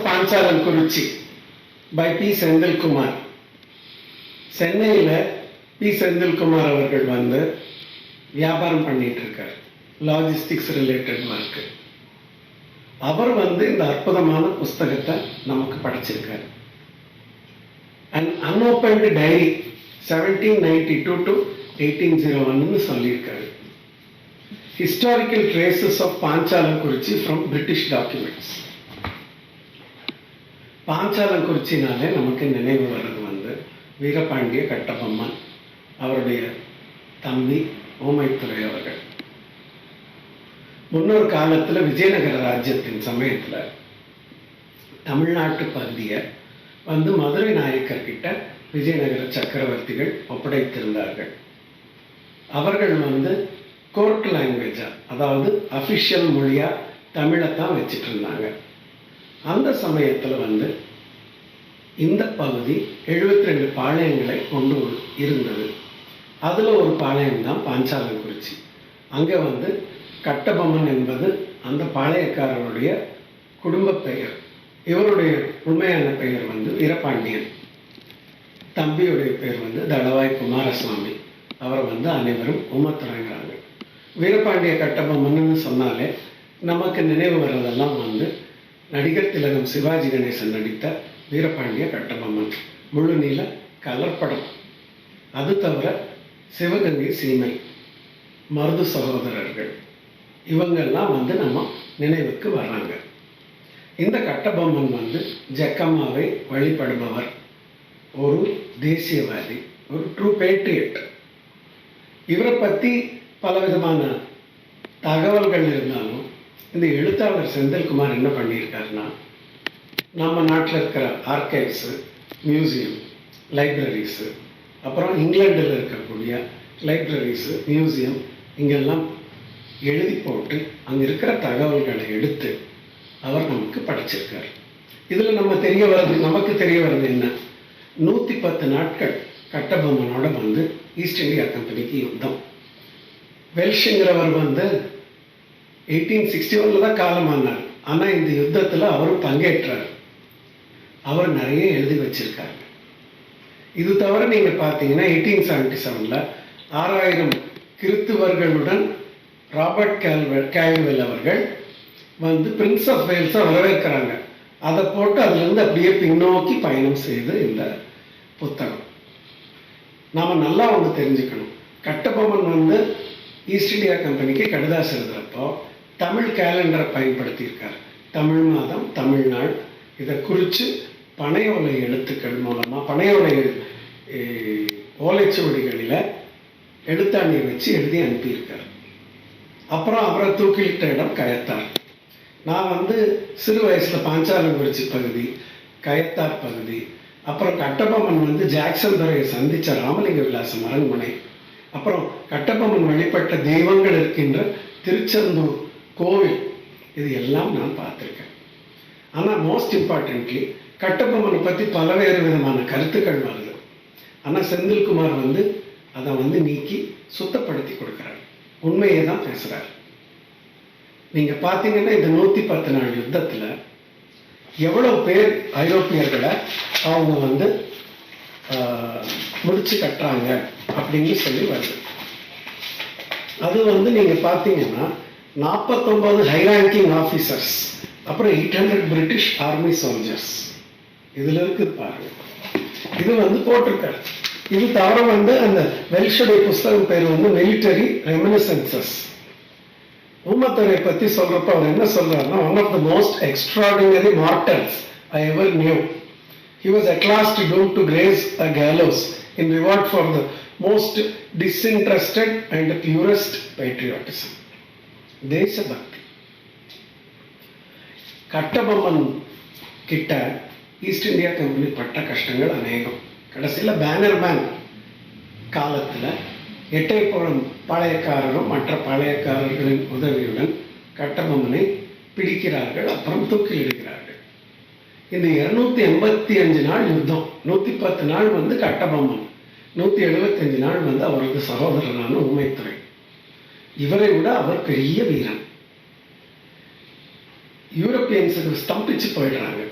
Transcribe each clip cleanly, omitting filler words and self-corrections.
Panchalankurichi by B Senthilkumar. சென்னையில் B Senthilkumar அவர்கள் வந்து வியாபாரம் பண்ணிட்டு இருக்கார், லாஜிஸ்டிக்ஸ் ரிலேட்டட் ஒர்க்கு. அவர் வந்து இந்த அற்புதமான புஸ்தகத்தை நமக்கு படைச்சிருக்கார். அண்ட் அன்ஓபன்டு டைரி 1792 to 1801 சொல்லியிருக்காரு. Historical traces of Panchalankurichi from British documents. பாஞ்சாலங்குறிச்சினாலே நமக்கு நினைவு வர்றது வந்து வீரபாண்டிய கட்டபொம்மன், அவருடைய தம்பி ஊமைத்துரை அவர்கள். முன்னொரு காலத்தில் விஜயநகர ராஜ்யத்தின் சமயத்தில் தமிழ்நாட்டு பகுதியை வந்து மதுரை நாயக்கர்கிட்ட விஜயநகர சக்கரவர்த்திகள் ஒப்படைத்திருந்தார்கள். அவர்கள் வந்து கோர்ட் லாங்குவேஜாக, அதாவது அஃபிஷியல் மொழியாக தமிழை தான் வச்சுட்டு இருந்தாங்க. அந்த சமயத்தில் வந்து இந்த பகுதி 72 பாளையங்களை கொண்டு இருந்தது. அதில் ஒரு பாளையம் தான் பாஞ்சாலங்குறிச்சி. அங்கே வந்து கட்டபொம்மன் என்பது அந்த பாளையக்காரருடைய குடும்ப பெயர். இவருடைய உண்மையான பெயர் வந்து வீரபாண்டியன். தம்பியுடைய பேர் வந்து தளவாய் குமாரசுவாமி. அவரை வந்து அனைவரும் ஊமத்துறைங்கிறாங்க. வீரபாண்டிய கட்டபொம்மன்னு சொன்னாலே நமக்கு நினைவு வர்றதெல்லாம் வந்து நடிகர் திலகம் சிவாஜி கணேசன் நடித்த வீரபாண்டிய கட்டபொம்மன் முழு நீள கலர்படம். அது தவிர சிவகங்கை சீமை, மருது சகோதரர்கள், இவங்கெல்லாம் வந்து நம்ம நினைவுக்கு வர்றாங்க. இந்த கட்டபொம்மன் வந்து ஜக்கம்மாவை வழிபடுபவர், ஒரு தேசியவாதி, ஒரு ட்ரூ பேட்ரியட். இவரை பற்றி பலவிதமான தகவல்கள் இருந்தாலும் இந்த எழுத்தாளர் செந்தில்குமார் என்ன பண்ணியிருக்காருன்னா, நம்ம நாட்டில் இருக்கிற ஆர்கைவ்ஸு, மியூசியம், லைப்ரரிஸு, அப்புறம் இங்கிலாண்டில் இருக்கக்கூடிய லைப்ரரிஸு, மியூசியம், இங்கெல்லாம் எழுதி போட்டு அங்கே இருக்கிற தகவல்களை எடுத்து அவர் நமக்கு படைச்சிருக்கார். இதில் நமக்கு தெரிய வருது என்ன, 110 நாட்கள் கட்டபொம்மனோட வந்து ஈஸ்ட் இந்தியா கம்பெனிக்கு யுத்தம். வெல்ஷுங்கிறவர் வந்து 1861 தான் காலமானார். ஆனால் இந்த யுத்தத்தில் அவரும் பங்கேற்றார். அவர் நிறைய எழுதி வச்சிருக்காரு. இது தவிர நீங்கள் பார்த்தீங்கன்னா 1877 6000 கிறித்துவர்களுடன் ராபர்ட் கேல்வெல் அவர்கள் வந்து பிரின்ஸ் ஆஃப் வேல்ஸை வரவேற்கிறாங்க. அதை போட்டு அதுலேருந்து அப்படியே பின்னோக்கி பயணம் செய்து இந்த புத்தகம். நாம் நல்லா ஒன்று தெரிஞ்சுக்கணும், கட்டபொம்மன் வந்து ஈஸ்ட் இந்தியா கம்பெனிக்கு கடிதாசு எழுதுகிறப்போ தமிழ் கேலண்டரை பயன்படுத்தியிருக்கார். தமிழ் மாதம், தமிழ் நாள், இதை குறித்து பனையோலை எழுத்துக்கள் மூலமாக, பனையோலை ஓலைச்சுவடிகளில் எழுத்தாணியை வச்சு எழுதி அனுப்பியிருக்கார். அப்புறம் அவரை தூக்கிலிட்ட இடம் கயத்தார். நான் வந்து சிறு வயசில் பாஞ்சாலங்குறிச்சி பகுதி, கயத்தார் பகுதி, அப்புறம் கட்டபொம்மன் வந்து ஜாக்சன் துறையை சந்தித்த ராமலிங்க விலாசம் அரண்மனை, அப்புறம் கட்டபொம்மன் வழிபட்ட தெய்வங்கள் இருக்கின்ற திருச்செந்தூர் கோவில், இது எல்லாம் நான் பார்த்துருக்கேன். ஆனால் மோஸ்ட் இம்பார்ட்டன்ட்லி கட்டபொம்மனை பற்றி பல்வேறு விதமான கருத்துக்கள் வருது. ஆனால் செந்தில்குமார் வந்து அதை வந்து நீக்கி சுத்தப்படுத்தி கொடுக்குறாரு, உண்மையை தான் பேசுகிறார். நீங்கள் பார்த்தீங்கன்னா இந்த 110 நாள் யுத்தத்தில் எவ்வளோ பேர் ஐரோப்பியர்களை அவங்க வந்து முடிச்சு கட்டுறாங்க அப்படின்னு சொல்லி வருது. அது வந்து நீங்கள் பார்த்தீங்கன்னா 49 ஹை ரேங்கிங் ஆஃபீஸர்ஸ், அப்புறம் 800 பிரிட்டிஷ் ஆர்மி சோல்ஜர்ஸ் இதில் இருக்குது பாருங்க. இது வந்து போட்டிருக்காரு. இது தவிர வந்து அந்த வெல்ஷுடைய புஸ்தகம் பேர் வந்து மிலிட்டரி ரெமினிசன்சஸ். ஊமத்துரை பற்றி சொல்கிறப்ப அவர் என்ன சொல்றாருன்னா, one of the most extraordinary mortals I ever knew. He was at last doomed to grace a gallows in reward for the most disinterested and purest patriotism. தேசபக்தி. கட்டபொம்மன் கிட்ட ஈஸ்ட் இந்தியா கம்பெனி பட்ட கஷ்டங்கள் அநேகம். கடைசியில் பேனர் மேன் காலத்தில் எட்டயபுரம் பாளையக்காரரும் மற்ற பாளையக்காரர்களின் உதவியுடன் கட்டபொம்மனை பிடிக்கிறார்கள், அப்புறம் தூக்கிலிடுகிறார்கள். இந்த 285 நாள் யுத்தம், 110 நாள் வந்து கட்டபொம்மன், 175 நாள் வந்து அவரது சகோதரரான ஊமைத்துரை. இவரை விட அவர் பெரிய வீரன். யூரோப்பியன்ஸுக்கு ஸ்தம்பிச்சு போயிடுறாங்க.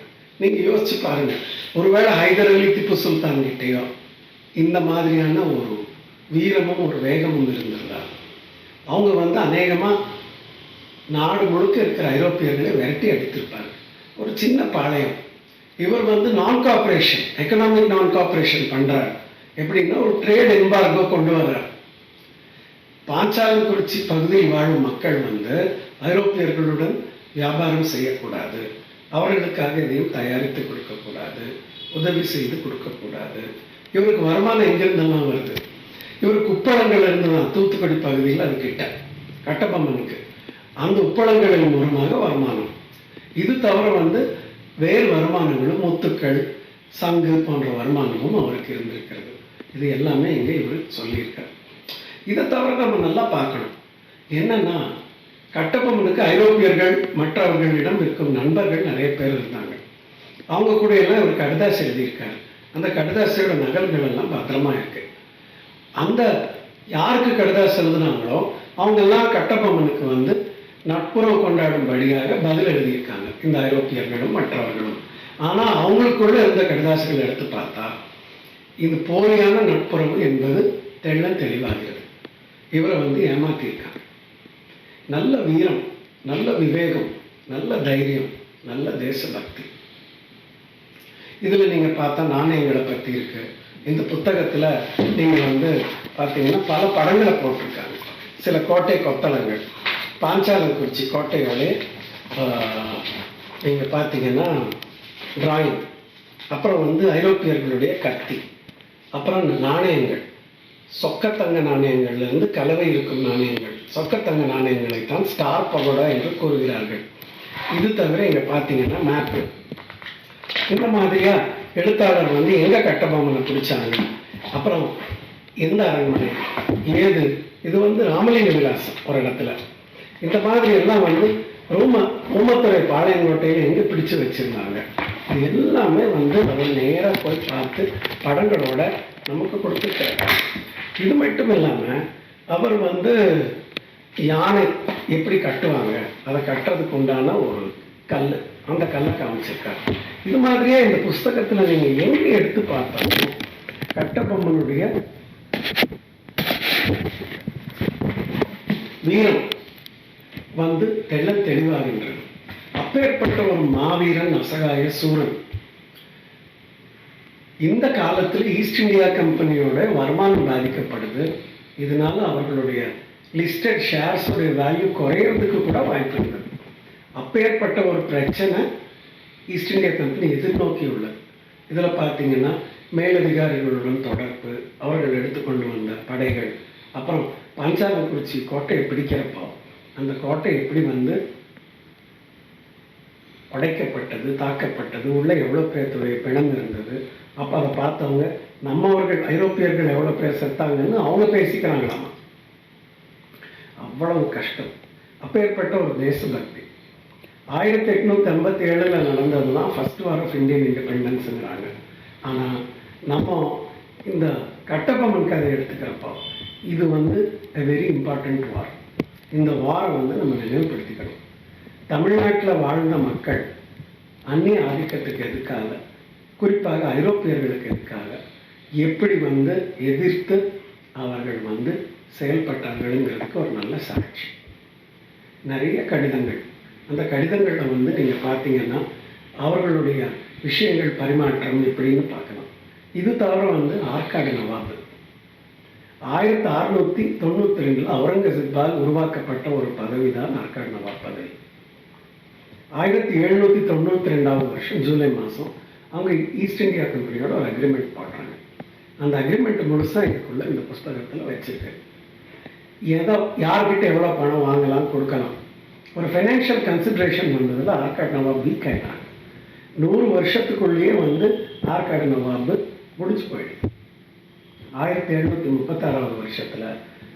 நீங்கள் யோசிச்சு பாருங்க, ஒருவேளை ஹைதர் அலி திப்பு சுல்தான் கிட்டேயோ இந்த மாதிரியான ஒரு வீரமும் ஒரு வேகமும் இருந்திருந்தா அவங்க வந்து அநேகமாக நாடு முழுக்க இருக்கிற ஐரோப்பியர்களை விரட்டி அடித்திருப்பாங்க. ஒரு சின்ன பாளையம். இவர் வந்து நான் கோஆப்ரேஷன், எக்கனாமிக் நான் கோஆப்ரேஷன் பண்ணுறார். எப்படின்னா ஒரு ட்ரேட் எம்பார்கோ கொண்டு வர்றார். பாஞ்சாலங்குறிச்சி பகுதியில் வாழும் மக்கள் வந்து ஐரோப்பியர்களுடன் வியாபாரம் செய்யக்கூடாது, அவர்களுக்காக எதையும் தயாரித்து கொடுக்கக்கூடாது, உதவி செய்து கொடுக்கக்கூடாது. இவருக்கு வருமானம் எங்கிருந்தெல்லாம் வருது? இவருக்கு உப்பளங்கள் இருந்துதான் தூத்துக்குடி பகுதியில் அது கிட்ட கட்டபொம்மனுக்கு அந்த உப்பளங்களின் மூலமாக வருமானம். இது தவிர வந்து வேறு வருமானங்களும் முத்துக்கள், சங்கு போன்ற வருமானமும் அவருக்கு இருந்திருக்கிறது. இது எல்லாமே இங்கே இவர் சொல்லியிருக்கார். இதை தவிர நம்ம நல்லா பார்க்கணும். என்னன்னா, கட்டபொம்மனுக்கு ஐரோப்பியர்கள் மற்றவர்களிடம் இருக்கும் நண்பர்கள் நிறைய பேர் இருந்தாங்க. அவங்க கூட எல்லாம் இவர் கடிதாசி எழுதியிருக்காரு. அந்த கடிதாசியோட நகல்கள் எல்லாம் பத்திரமா இருக்கு. அந்த யாருக்கு கடிதாசி எழுதுனாங்களோ அவங்கெல்லாம் கட்டபொம்மனுக்கு வந்து நட்புறவு கொண்டாடும்படியாக பதில் எழுதியிருக்காங்க, இந்த ஐரோப்பியர்களும் மற்றவர்களும். ஆனால் அவங்களுக்குள்ள இருந்த கடிதாசிகள் எடுத்து பார்த்தா இது போலியான நட்புறவு என்பது தெளிவாகிறது. இவரை வந்து ஏமாத்தியிருக்காங்க. நல்ல வீரம், நல்ல விவேகம், நல்ல தைரியம், நல்ல தேசபக்தி. இதில் நீங்கள் பார்த்தா நாணயங்களை பற்றி இருக்கு. இந்த புத்தகத்தில் நீங்கள் வந்து பார்த்தீங்கன்னா பல படங்களை போட்டிருக்காங்க. சில கோட்டை கொத்தளங்கள், பாஞ்சாலங்குறிச்சி கோட்டையோடைய நீங்கள் பார்த்தீங்கன்னா டிராயிங், அப்புறம் வந்து ஐரோப்பியர்களுடைய கத்தி, அப்புறம் நாணயங்கள், சொக்கத்தங்க நாணயங்கள்லேருந்து கலவை இருக்கும் நாணயங்கள். சொக்கத்தங்க நாணயங்களைத்தான் ஸ்டார் பகோடா என்று கூறுகிறார்கள். இது தவிர இங்கே பார்த்தீங்கன்னா மேப்பு. இந்த மாதிரியா எழுத்தாளர் வந்து எங்கே கட்டபொம்மனை பிடிச்சாங்க, அப்புறம் எந்த அரண்மனை, ஏது, இது வந்து ராமலிங்க விலாசம் ஒரு இடத்துல. இந்த மாதிரி எல்லாம் வந்து ஊமத்துறை பாளையங்கோட்டையில் எங்கே பிடிச்சு வச்சிருந்தாங்க. இது எல்லாமே வந்து அவர் நேராக போய் பார்த்து படங்களோட நமக்கு கொடுத்துருக்காரு. இது மட்டும் இல்லாமல் அவர் வந்து யானை எப்படி கட்டுவாங்க, அதை கட்டுறதுக்கு உண்டான ஒரு கல், அந்த கல்லை காமிச்சிருக்காரு. இது மாதிரியே இந்த புஸ்தகத்தில் நீங்கள் எங்கே எடுத்து பார்த்தாலும் கட்டபொம்மனுடைய வீரம் வந்து தெளிவாகின்றது. அப்பேற்பட்ட ஒரு மாவீரன், அசகாய சூரன். இந்த காலத்தில் ஈஸ்ட் இந்தியா கம்பெனியோட வருமானம் பாதிக்கப்படுது. இதனால அவர்களுடைய லிஸ்டட் ஷேர்ஸ் உடைய வேல்யூ குறையிறதுக்கு கூட வாய்ப்பு இருந்தது. அப்பேற்பட்ட ஒரு பிரச்சனை ஈஸ்ட் இந்தியா கம்பெனி எதிர்நோக்கி உள்ளது. இதில் பார்த்தீங்கன்னா மேலதிகாரிகளுடன் தொடர்பு, அவர்கள் எடுத்துக்கொண்டு வந்த படைகள், அப்புறம் பாஞ்சாலங்குறிச்சி கோட்டையை பிடிக்கிறப்போ அந்த கோட்டை எப்படி வந்து உடைக்கப்பட்டது, தாக்கப்பட்டது, உள்ள எவ்வளோ பேருடைய பிணம் இருந்தது. அப்போ அதை பார்த்தவங்க நம்மவர்கள் ஐரோப்பியர்கள் எவ்வளோ பேர் செத்தாங்கன்னு அவங்க பேசிக்கிறாங்களாமா. அவ்வளவு கஷ்டம். அப்பேற்பட்ட ஒரு தேசபக்தி. 1857 நடந்தது தான் ஃபர்ஸ்ட் வார் ஆஃப் இந்தியன் இண்டிபெண்டன்ஸுங்கிறாங்க. ஆனால் நம்ம இந்த கட்டபொம்மன் கதை எடுத்துக்கிறப்போ இது வந்து a வெரி இம்பார்ட்டண்ட் வார். இந்த வாரை வந்து நம்ம நினைவுபடுத்திக்கணும். தமிழ்நாட்டில் வாழ்ந்த மக்கள் அந்நிய ஆதிக்கத்துக்கு எதுக்காக, குறிப்பாக ஐரோப்பியர்களுக்கு எதுக்காக, எப்படி வந்து எதிர்த்து அவர்கள் வந்து செயல்பட்டாங்கங்கிறதுக்கு ஒரு நல்ல சாட்சி. நிறைய கடிதங்கள், அந்த கடிதங்களில் வந்து நீங்கள் பார்த்தீங்கன்னா அவர்களுடைய விஷயங்கள் பரிமாற்றம் எப்படின்னு பார்க்கலாம். இது தவிர வந்து ஆற்காடு நவாபு 1692 அவுரங்கசீப்பால் உருவாக்கப்பட்ட ஒரு பதவி தான் ஆற்காடு நவாப் பதவி. 1792 வருஷம் ஜூலை மாதம் அவங்க ஈஸ்ட் இந்தியா கம்பெனியோட ஒரு அக்ரிமெண்ட் போடுறாங்க. அந்த அக்ரிமெண்ட் முழுசாக இதுக்குள்ள இந்த புஸ்தகத்தில் வச்சிருக்கு. ஏதோ யார்கிட்ட எவ்வளோ பணம் வாங்கலாம், கொடுக்கலாம், ஒரு ஃபைனான்ஷியல் கன்சிடரேஷன் வந்ததில் ஆற்காடு நவாப் வீக் ஆகிட்டாங்க. 100 வருஷத்துக்குள்ளேயே வந்து ஆற்காடு நவாபு முடிஞ்சு போயிடுது. 1736 வருஷத்தில்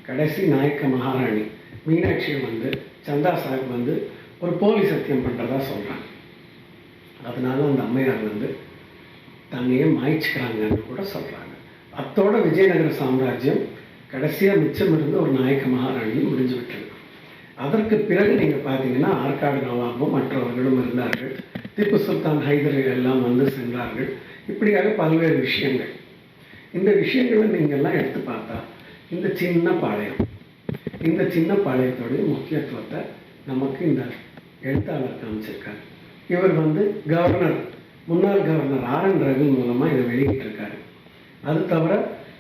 கடைசி நாயக்க மகாராணி மீனாட்சியை வந்து சந்தா சாஹிப் வந்து ஒரு போலி சத்தியம் பண்ணுறதா சொல்கிறாங்க. அதனால அந்த அம்மையார் வந்து தன்னையே மாய்ச்சிக்கிறாங்கன்னு கூட சொல்கிறாங்க. அத்தோட விஜயநகர சாம்ராஜ்யம் கடைசியாக மிச்சம் இருந்து ஒரு நாயக்க மகாராணியும் முடிஞ்சு விட்டது. அதற்கு பிறகு நீங்கள் பார்த்தீங்கன்னா ஆற்காடு நவாபும் மற்றவர்களும் இருந்தார்கள். திப்பு சுல்தான் ஹைதர் எல்லாம் வந்து சென்றார்கள். இப்படியாக பல்வேறு விஷயங்கள். இந்த விஷயங்களை நீங்கள்லாம் எடுத்து பார்த்தா இந்த சின்ன பாளையத்தோடைய முக்கியத்துவத்தை நமக்கு இந்த எழுத்தாளர் காமிச்சிருக்காரு. இவர் வந்து முன்னாள் கவர்னர் RN ரவி மூலமாக இதை வெளியிட்டிருக்காரு. அது தவிர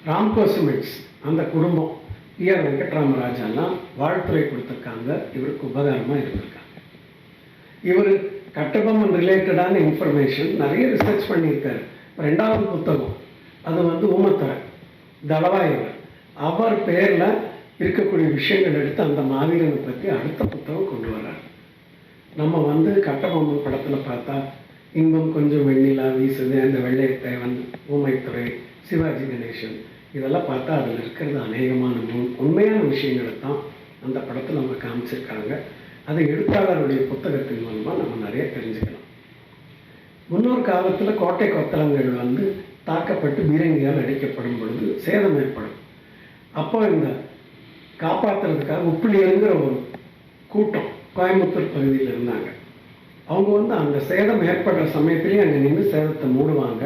ராம்கோ சிமெண்ட்ஸ் அந்த குடும்பம் PR வெங்கட்ராமராஜெல்லாம் வாழ்த்துறை கொடுத்துருக்காங்க. இவருக்கு உபகாரமாக இருந்திருக்காங்க. இவர் கட்டபொம்மன் ரிலேட்டடான இன்ஃபர்மேஷன் நிறைய ரிசர்ச் பண்ணியிருக்காரு. 2வது புத்தகம் அது வந்து ஊமத்துறை தளவாயவர் அவர் பேரில் இருக்கக்கூடிய விஷயங்கள் எடுத்து அந்த மாவீரனை பற்றி அடுத்த புத்தகம் கொண்டு வர்றார். நம்ம வந்து கட்டபொம்மன் படத்தில் பார்த்தா இன்பம் கொஞ்சம் வெண்ணிலா வீசுது, அந்த வெள்ளையத்தை வந்து ஊமைத்துறை, சிவாஜி கணேசன் இதெல்லாம் பார்த்தா அதில் இருக்கிறது அநேகமான உண்மையான விஷயங்களை தான் அந்த படத்தில் நம்ம காமிச்சிருக்காங்க. அதை எழுத்தாளருடைய புத்தகத்தின் மூலமாக நம்ம நிறைய தெரிஞ்சுக்கலாம். முன்னொரு காலத்தில் கோட்டை கொத்தளங்கள் வந்து தாக்கப்பட்டு பீரங்கியால் அடிக்கப்படும் பொழுது சேதம் ஏற்படும். அப்போ இந்த காப்பாற்றுறதுக்காக உப்பிலியங்கிற ஒரு கூட்டம் கோயம்புத்தூர் பகுதியில் இருந்தாங்க. அவங்க வந்து அந்த சேதம் ஏற்படுற சமயத்திலேயே அங்கே நின்று சேதத்தை மூடுவாங்க.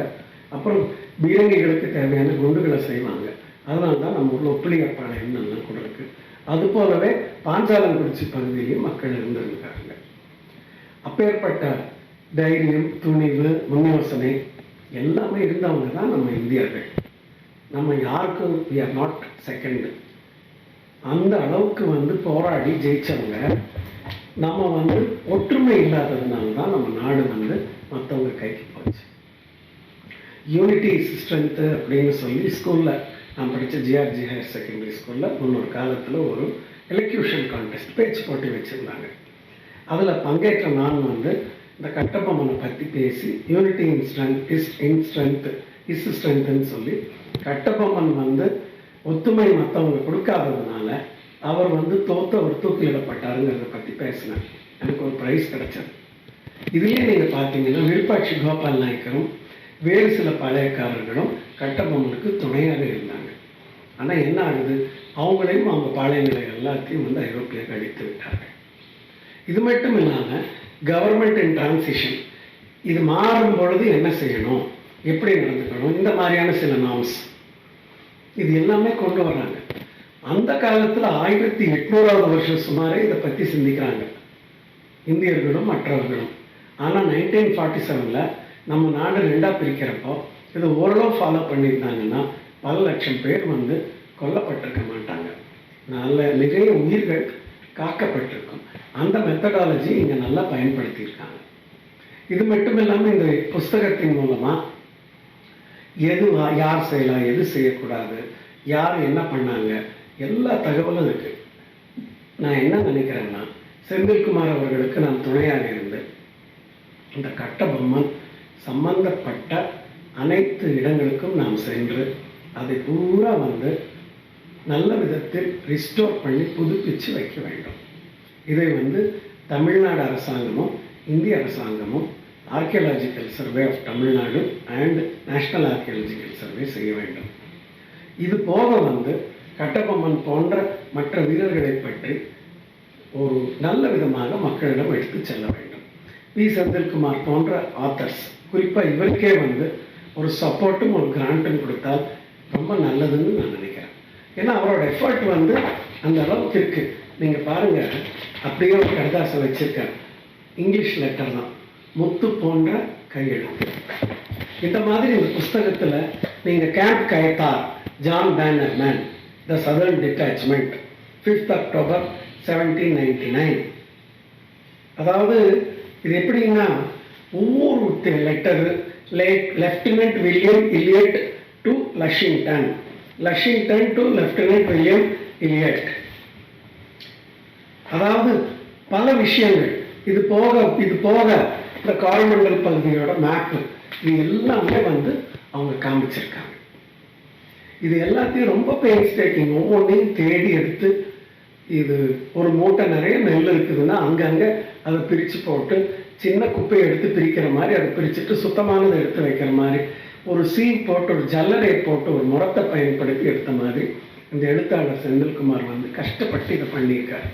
அப்புறம் பீரங்கிகளுக்கு தேவையான குண்டுகளை செய்வாங்க. அதனால தான் நம்ம ஊரில் உப்பிலியப்பாளையம்னு நல்லா கூட இருக்குது. அது போலவே பாஞ்சாலங்குறிச்சி பகுதியிலையும் மக்கள் இருந்திருக்காங்க. அப்பேற்பட்ட தைரியம், துணிவு, முன்யோசனை எல்லாமே இருந்தவங்க தான் நம்ம இந்தியர்கள். நம்ம யாருக்கும் we are not second. அந்த அளவுக்கு வந்து போராடி ஜெயிச்சவங்க. நம்ம வந்து ஒற்றுமை இல்லாததுனால தான் நம்ம நாடு வந்து மற்றவங்க கைக்கு போச்சு. யூனிட்டி இஸ் ஸ்ட்ரென்த்து அப்படின்னு சொல்லி ஸ்கூலில் நான் படித்த GRG ஹையர் செகண்டரி ஸ்கூலில் முன்னொரு காலத்தில் ஒரு எலக்யூஷன் கான்டெஸ்ட் பேச்சு போட்டி வச்சுருந்தாங்க. அதில் பங்கேற்ற நான் வந்து இந்த கட்டபொம்மனை பற்றி பேசி யூனிட்டி இன் ஸ்ட்ரென்த்துன்னு சொல்லி கட்டபொம்மன் வந்து ஒத்துமை மற்றவங்க கொடுக்காததுனால அவர் வந்து அவர் தூக்கிலிடப்பட்டாருங்கிறத பற்றி பேசினார். எனக்கு ஒரு ப்ரைஸ் கிடைச்சது. இதுலேயே நீங்கள் பார்த்தீங்கன்னா விருப்பாட்சி கோபால் நாயக்கரும் வேறு சில பாளையக்காரர்களும் கட்டபொம்மனுக்கு துணையாக இருந்தாங்க. ஆனால் என்ன ஆகுது, அவங்களையும் அவங்க பாளைய நிலைகள் எல்லாத்தையும் வந்து ஐரோப்பியர்கள் அடித்து விட்டார்கள். இது மட்டும் இல்லாமல் கவர்மெண்ட் இன் டிரான்சிஷன் இது மாறும் பொழுது என்ன செய்யணும், எப்படி நடந்துக்கணும், இந்த மாதிரியான சில நார்ம்ஸ் இது எல்லாமே கொண்டு வர்றாங்க. அந்த காலத்தில் 1800வது வருஷம் சுமாரே இதை பற்றி சிந்திக்கிறாங்க இந்தியர்களும் மற்றவர்களும். ஆனால் 1947 நம்ம நாடு 2ஆக பிரிக்கிறப்போ இதை ஓரளவு ஃபாலோ பண்ணியிருந்தாங்கன்னா பல லட்சம் பேர் வந்து கொல்லப்பட்டிருக்க மாட்டாங்க. நிறைய உயிர்கள் காக்கப்பட்டிருக்கும். அந்த மெத்தடாலஜி இங்கே நல்லா பயன்படுத்தியிருக்காங்க. இது மட்டும் இல்லாமல் இந்த புஸ்தகத்தின் மூலமாக யார் செய்யலாம், எது செய்யக்கூடாது, யார் என்ன பண்ணாங்க, எல்லா தகவலும் இருக்குது. நான் என்ன நினைக்கிறேன்னா, செந்தில்குமார் அவர்களுக்கு நான் துணையாக இருந்து இந்த கட்டபொம்மன் சம்பந்தப்பட்ட அனைத்து இடங்களுக்கும் நாம் சென்று அதை பூரா வந்து நல்ல விதத்தில் ரிஸ்டோர் பண்ணி புதுப்பித்து வைக்க வேண்டும். இதை வந்து தமிழ்நாடு அரசாங்கமும் இந்திய அரசாங்கமும் archaeological survey of Tamil Nadu and national archaeological survey செய்ய வேண்டும். இது போக வந்து கட்டபொம்மன் போன்ற மற்ற வீரர்களை பற்றி ஒரு நல்ல விதமாக மக்களிடம் எடுத்து செல்ல வேண்டும். செந்தில்குமார் போன்ற ஆத்தர்ஸ் குறிப்பாக இவருக்கே வந்து ஒரு சப்போர்ட்டும் ஒரு கிராண்ட்டும் கொடுத்தால் ரொம்ப நல்லதுன்னு நான் நினைக்கிறேன். ஏன்னா அவரோட எஃபர்ட் வந்து அந்த அளவுக்கு இருக்குது. நீங்கள் பாருங்கள், அப்படியே ஒரு கடிதாசை வச்சுருக்கார். இங்கிலீஷ் லெட்டர் தான், முத்து போன்ற கையெழுத்து. இந்த மாதிரி இந்த புஸ்தகத்தில் நீங்கள் camp Kayathar, John Bannerman, the southern detachment, 5th October 1799. அதாவது இது எப்படின்னா ஒவ்வொரு letter lieutenant William Elliot to Lushington, Lushington to lieutenant William Elliot. அதாவது பல விஷயங்கள். இது போக இந்த காரமண்டல் பகுதியோட மேப்பு இது எல்லாமே வந்து அவங்க காமிச்சிருக்காங்க. இது எல்லாத்தையும் ரொம்ப பெயின்ஸ்டேக்கிங், ஒவ்வொன்றையும் தேடி எடுத்து, இது ஒரு மூட்டை நிறைய நெல் இருக்குதுன்னா அங்கங்கே அதை பிரித்து போட்டு சின்ன குப்பையை எடுத்து பிரிக்கிற மாதிரி அதை பிரிச்சுட்டு சுத்தமானதை எடுத்து வைக்கிற மாதிரி ஒரு சீவ் போட்டு ஒரு ஜல்லடையை போட்டு ஒரு முறத்தை பயன்படுத்தி எடுத்த மாதிரி இந்த எழுத்தாளர் செந்தில்குமார் வந்து கஷ்டப்பட்டு இதை பண்ணியிருக்காரு.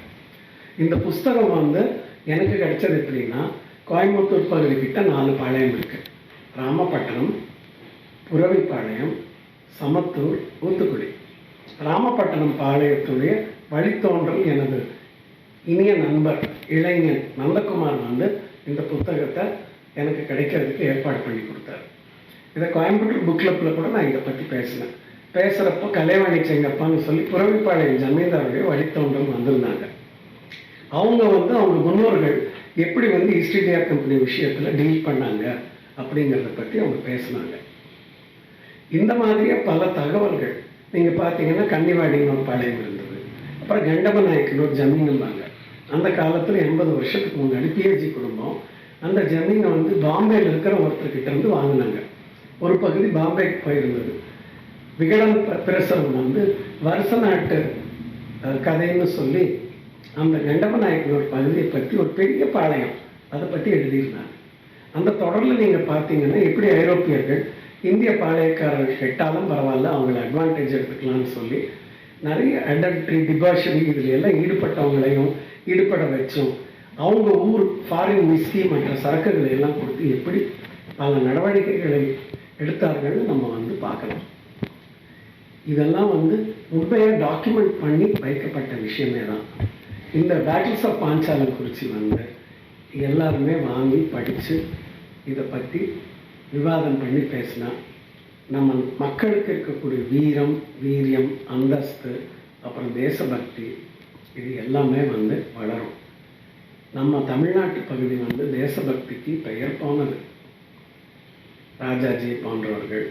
இந்த புஸ்தகம் வந்து எனக்கு கிடைச்சது எப்படின்னா, கோயம்புத்தூர் பகுதி கிட்ட 4 பாளையம் இருக்குது. ராமப்பட்டணம், புரவிப்பாளையம், சமத்தூர், ஊத்துக்குடி. ராமப்பட்டணம் பாளையத்துடைய வழித்தோன்றல் எனது இனிய நண்பர் இளைஞன் நந்தகுமார் வந்து இந்த புத்தகத்தை எனக்கு கிடைக்கிறதுக்கு ஏற்பாடு பண்ணி கொடுத்தாரு. இதை கோயம்புத்தூர் புக் கிளப்பில் கூட நான் இதை பற்றி பேசினேன். பேசுகிறப்போ கலைவாணி செங்கப்பான்னு சொல்லி புரவிப்பாளையம் ஜமீன்தாருடைய வழித்தோன்றல் வந்திருந்தாங்க. அவங்க வந்து அவங்க முன்னோர்கள் எப்படி வந்து ஈஸ்ட் இந்தியா கம்பெனி விஷயத்தில் டீல் பண்ணாங்க அப்படிங்கிறத பற்றி அவங்க பேசினாங்க. இந்த மாதிரியே பல தகவல்கள் நீங்கள் பார்த்தீங்கன்னா, கன்னிவாடின்னு ஒரு பாளையம் இருந்தது. அப்புறம் கண்டம நாயக்கன் ஒரு ஜமீனும்பாங்க. அந்த காலத்தில் 80 வருஷத்துக்கு முன்னாடி பிஹெச்சி குடும்பம் அந்த ஜமீனை வந்து பாம்பேயில் இருக்கிற ஒருத்தர்கிட்ட இருந்து வாங்கினாங்க. ஒரு பகுதி பாம்பேக்கு போயிருந்தது. விகடன் பிரசவம் வந்து வருஷ நாட்டு கதைன்னு சொல்லி அந்த கண்டம நாயக்கன் ஒரு பகுதியை பற்றி ஒரு பெரிய பாளையம் அதை பற்றி எழுதியிருந்தாங்க. அந்த தொடரில் நீங்கள் பார்த்தீங்கன்னா, எப்படி ஐரோப்பியர்கள் இந்திய பாளையக்காரர்கள் கெட்டாலும் பரவாயில்ல, அவங்கள அட்வான்டேஜ் எடுத்துக்கலாம்னு சொல்லி நிறைய அடல்ட்ரி, டிபாஷரி இதில் எல்லாம் ஈடுபட்டவங்களையும் ஈடுபட வச்சோம். அவங்க ஊர் ஃபாரின் விஸ்கி மற்ற சரக்குகளை எல்லாம் கொடுத்து எப்படி பல நடவடிக்கைகளை எடுத்தார்கள்னு நம்ம வந்து பார்க்கலாம். இதெல்லாம் வந்து உண்மையாக டாக்குமெண்ட் பண்ணி வைக்கப்பட்ட விஷயமே தான். இந்த பேட்டில்ஸ் ஆஃப் பாஞ்சாலங்குறிச்சி வந்து எல்லாருமே வாங்கி படித்து இதை பற்றி விவாதம் பண்ணி பேசினா நம்ம மக்களுக்கு இருக்கக்கூடிய வீரம், வீரியம், அந்தஸ்து, அப்புறம் தேசபக்தி இது எல்லாமே வந்து வளரும். நம்ம தமிழ்நாட்டு பகுதி வந்து தேசபக்திக்கு பெயர் போனது. ராஜாஜி போன்றவர்கள்,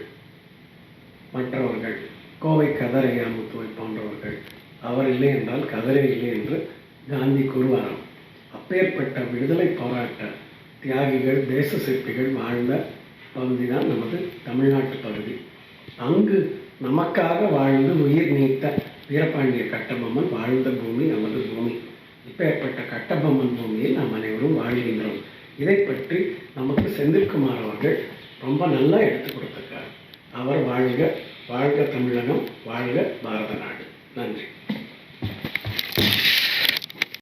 மற்றவர்கள், கோவை கதரையாமுத்துவை போன்றவர்கள், அவர் இல்லை என்றால் கதரை இல்லை என்று காந்தி கூறுவாராம். அப்பேற்பட்ட விடுதலை போராட்ட தியாகிகள், தேச சிற்பிகள் வாழ்ந்த பகுதி தான் நமது தமிழ்நாட்டு பகுதி. அங்கு நமக்காக வாழ்ந்து உயிர் நீத்த வீரபாண்டிய கட்டபொம்மன் வாழ்ந்த பூமி நமது பூமி. இப்பேற்பட்ட கட்டபொம்மன் பூமியில் நாம் அனைவரும் வாழ்கின்றோம். இதை பற்றி நமக்கு செந்தில்குமார் அவர்கள் ரொம்ப நல்லா எடுத்து கொடுத்திருக்கார். அவர் வாழ்க, வாழ்க தமிழகம், வாழ்க பாரத நாடு. நன்றி.